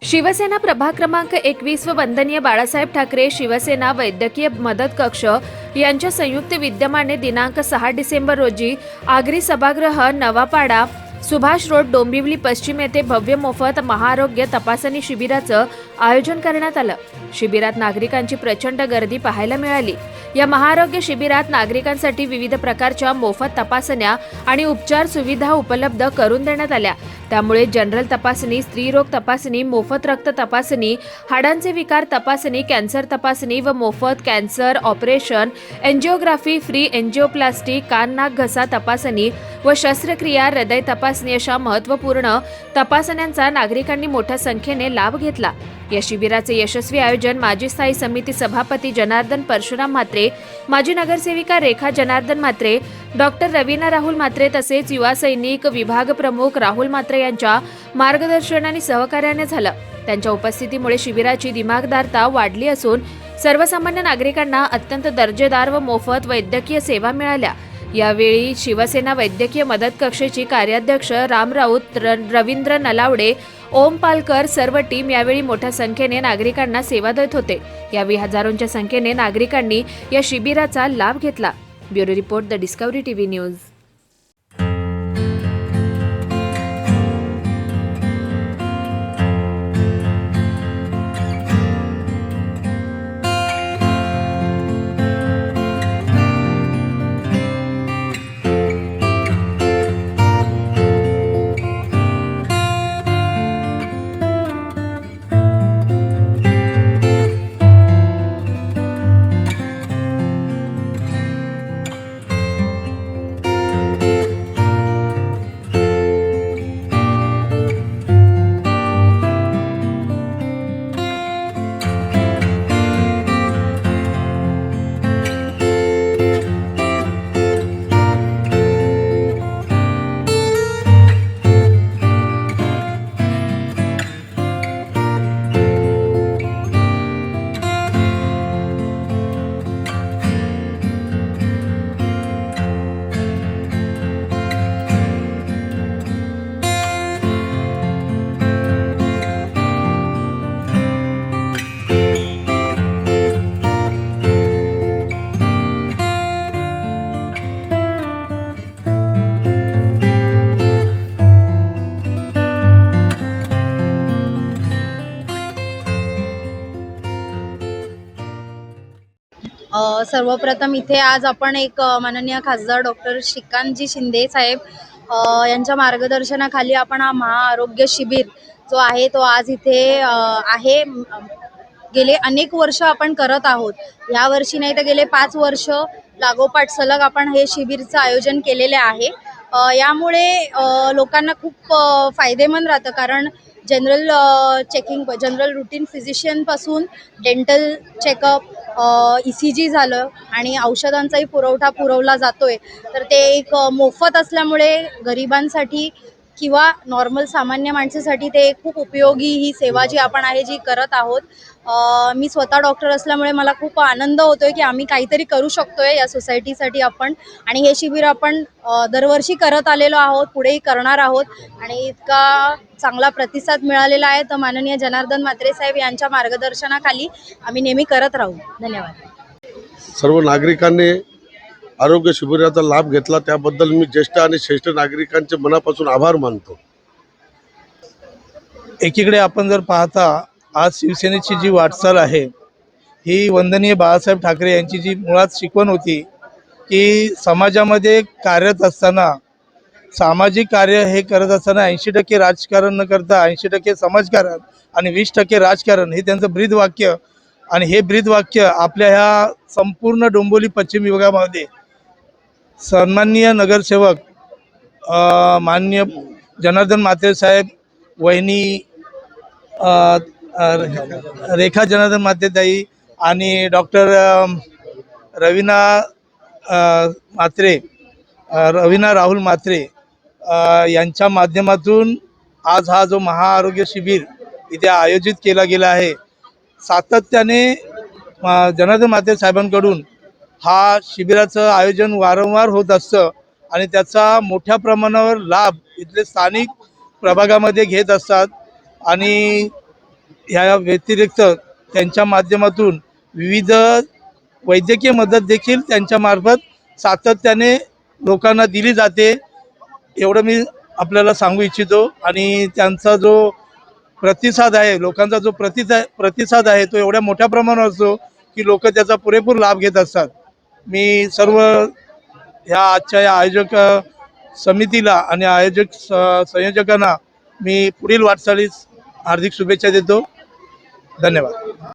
शिवसेना प्रभाग क्रमांक 21 व वंदनीय बाळासाहेब ठाकरे शिवसेना वैद्यकीय मदत कक्ष यांच्या संयुक्त विद्यमाने दिनांक 6 डिसेंबर रोजी आगरी सभागृह नवापाडा सुभाष रोड डोंबिवली पश्चिम येथे भव्य मोफत महाआरोग्य तपासणी शिबिराचं आयोजन करण्यात आलं। शिबिरात नागरिकांची प्रचंड गर्दी पाहायला मिळाली। या महाआरोग्य शिबिरात नागरिकांसाठी विविध प्रकारच्या मोफत तपासण्या आणि उपचार सुविधा उपलब्ध करून देण्यात आल्या। त्यामुळे जनरल तपासणी, स्त्रीरोग तपासणी, मोफत रक्त तपासणी, हाडांचे विकार तपासणी, कॅन्सर तपासणी व मोफत कॅन्सर ऑपरेशन, एंजिओग्राफी, फ्री एंजिओप्लास्टी, कान नाक घसा तपासणी व शस्त्रक्रिया, हृदय तपासणी अशा महत्त्वपूर्ण तपासण्यांचा नागरिकांनी मोठ्या संख्येने लाभ घेतला। या शिबिराचे यशस्वी आयोजन माजी स्थायी समिती सभापती जनार्दन परशुराम म्हात्रे, माजी नगरसेविका रेखा जनार्दन म्हात्रे, डॉक्टर रवीना राहुल म्हात्रे तसेच युवा सैनिक विभाग प्रमुख राहुल म्हात्रे यांच्या मार्गदर्शन आणि सहकार्याने झालं। त्यांच्या उपस्थितीमुळे शिबिराची दिमागदारता वाढली असून सर्वसामान्य नागरिकांना अत्यंत दर्जेदार व मोफत वैद्यकीय सेवा मिळाल्या। यावेळी शिवसेना वैद्यकीय मदत कक्षाचे कार्याध्यक्ष राम राऊत, रवींद्र नलावडे, ओम पालकर सर्व टीम यावेळी मोठ्या संख्येने नागरिकांना सेवा देत होते। यावेळी हजारोंच्या संख्येने नागरिकांनी या शिबिराचा लाभ घेतला। Bureau report, the discovery TV news. सर्वप्रथम इथे आज आपण एक माननीय खासदार डॉक्टर श्रीकांतजी शिंदे साहेब यांच्या मार्गदर्शनाखाली आपण हा महाआरोग्य शिबिर जो आहे तो आज इथे आहे। गेले अनेक वर्ष आपण करत आहोत। या वर्षी नाही तर गेले 5 वर्ष लागोपाठ सलग आपण हे शिबिरचं आयोजन केलेले आहे। यामुळे लोकांना खूप फायदेमंद राहतं, कारण general checking, general routine physician पासून डेंटल चेकअप, ECG झालं आणि औषधांचाही पुरवठा पुरवला जातोय। तर ते एक मोफत असल्यामुळे गरिबांसाठी किंवा नॉर्मल सामान्य माणसासाठी ते खूप उपयोगी ही सेवा जी आपण आहे जी करत आहोत। मी स्वतः डॉक्टर असल्यामुळे मला खूप आनंद होतोय की आम्ही काहीतरी करू शकतोय या सोसायटीसाठी आपण, आणि हे शिबिर आपण दरवर्षी करत आलेलो आहोत, पुढेही करणार आहोत आणि इतका चांगला प्रतिसाद मिळालेला आहे। तर माननीय जनार्दन म्हात्रे साहेब यांच्या मार्गदर्शनाखाली आम्ही नेहमी करत राहू। धन्यवाद। सर्व नागरिकांनी आरोग्य शिबिराचा लाभ घेतला त्याबद्दल मी ज्येष्ठ आणि श्रेष्ठ नागरिकांचे मनापासून आभार मानतो। एकीकडे आपण जर पाहता, आज शिवसेनेची जी वाटचाल आहे ही वंदनीय बाळासाहेब ठाकरे यांची जी मुळात शिकवण होती की समाजामध्ये कार्यरत असताना, सामाजिक कार्य हे करत असताना 80% राजकारण न करता 80% समाजकारण आणि 20% राजकारण हे त्यांचं ब्रीदवाक्य, आणि हे ब्रीदवाक्य आपल्या ह्या संपूर्ण डोंबिवली पश्चिम विभागामध्ये सन्माननीय नगरसेवक माननीय जनार्दन म्हात्रे साहेब, वहिनी रेखा जनार्दन म्हात्रे ताई आणि डॉक्टर रवीना राहुल म्हात्रे यांच्या माध्यमातून आज हा जो महाआरोग्य शिबिर इथे आयोजित केला गेला आहे, सातत्याने जनार्दन म्हात्रे साहेबांकडून हा शिबिराचं आयोजन वारंवार होत असतं आणि त्याचा मोठ्या प्रमाणावर लाभ इथले स्थानिक प्रभागामध्ये घेत असतात। आणि या व्यतिरिक्त त्यांच्या माध्यमातून विविध वैद्यकीय मदत देखील त्यांच्यामार्फत सातत्याने लोकांना दिली जाते, एवढं मी आपल्याला सांगू इच्छितो. आणि त्यांचा जो प्रतिसाद आहे, लोकांचा जो प्रतिसाद आहे तो एवढ्या मोठ्या प्रमाणावर असतो की लोक त्याचा पुरेपूर लाभ घेत असतात. मी सर्व ह्या आजच्या या आयोजक समितीला आणि संयोजकांना मी पुढील वाटचालीस हार्दिक शुभेच्छा देतो. धन्यवाद.